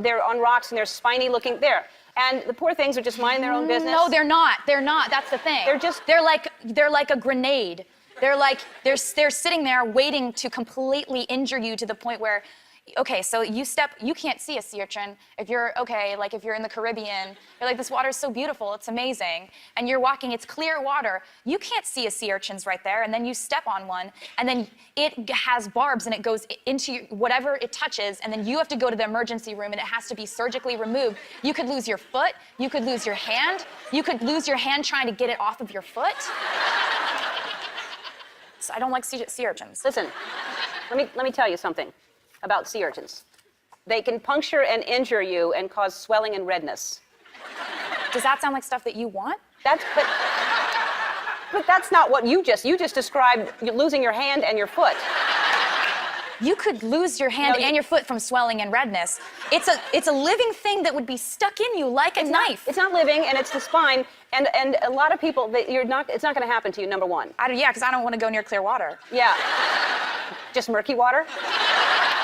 they're on rocks and they're spiny looking there. And the poor things are just minding their own business. No, they're not. They're not. That's the thing. They're like a grenade. They're sitting there waiting to completely injure you to the point where, okay, so you can't see a sea urchin if you're, if you're in the Caribbean, you're like, this water is so beautiful, it's amazing, and you're walking, it's clear water, you can't see a sea urchin's right there, and then you step on one, and then it has barbs, and it goes into whatever it touches, and then you have to go to the emergency room, and it has to be surgically removed. You could lose your foot, you could lose your hand, you could lose your hand trying to get it off of your foot. So I don't like sea urchins. Listen, let me tell you something about sea urchins. They can puncture and injure you and cause swelling and redness. Does that sound like stuff that you want? But that's not what you just described losing your hand and your foot. You could lose your hand and your foot from swelling and redness. It's a living thing that would be stuck in you like a knife. It's not living, and it's the spine, and a lot of people, it's not going to happen to you, number one. Yeah, because I don't want to go near clear water. Yeah. Just murky water?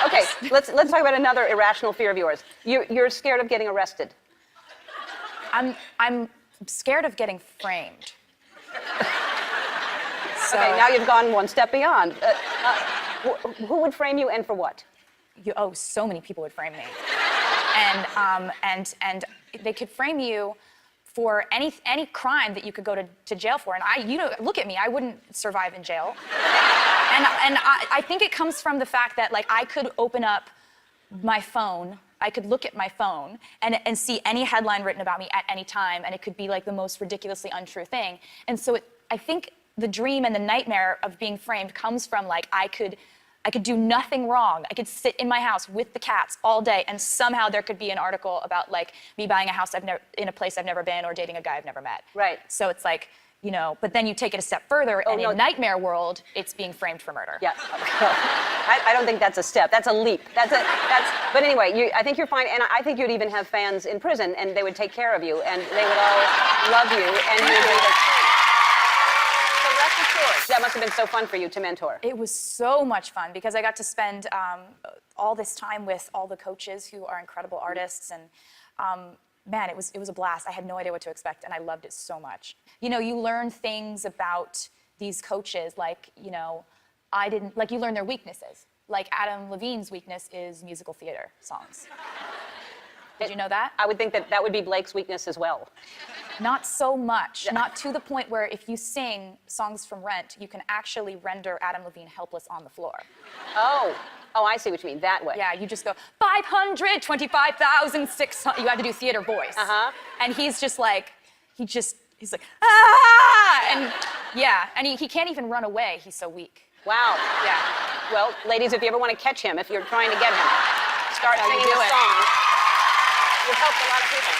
Okay, let's talk about another irrational fear of yours. You're scared of getting arrested. I'm scared of getting framed. So, okay, now you've gone one step beyond. Who would frame you and for what? So many people would frame me. And they could frame you for any crime that you could go to jail for. And look at me, I wouldn't survive in jail. And I think it comes from the fact that, like, I could open up my phone, I could look at my phone and see any headline written about me at any time, and it could be like the most ridiculously untrue thing. And so I think the dream and the nightmare of being framed comes from, like, I could do nothing wrong. I could sit in my house with the cats all day, and somehow there could be an article about, like, me buying a house in a place I've never been, or dating a guy I've never met. Right. So it's like, but then you take it a step further, and in nightmare world, it's being framed for murder. Yeah. I don't think that's a step. That's a leap. But anyway, I think you're fine, and I think you'd even have fans in prison, and they would take care of you, and they would all love you, and you would be that must have been so fun for you to mentor. It was so much fun because I got to spend all this time with all the coaches who are incredible artists, and man, it was a blast. I had no idea what to expect, and I loved it so much. You learn things about these coaches, you learn their weaknesses. Like Adam Levine's weakness is musical theater songs. Did you know that? I would think that would be Blake's weakness as well. Not so much. Yeah. Not to the point where if you sing songs from Rent, you can actually render Adam Levine helpless on the floor. Oh, I see what you mean, that way. Yeah, you just go, 525,600. You have to do theater voice. Uh-huh. And he's just like, he's like, ah! And yeah, and he can't even run away. He's so weak. Wow. Yeah. Well, ladies, if you ever want to catch him, if you're trying to get him, start singing a song. You've helped a lot of people.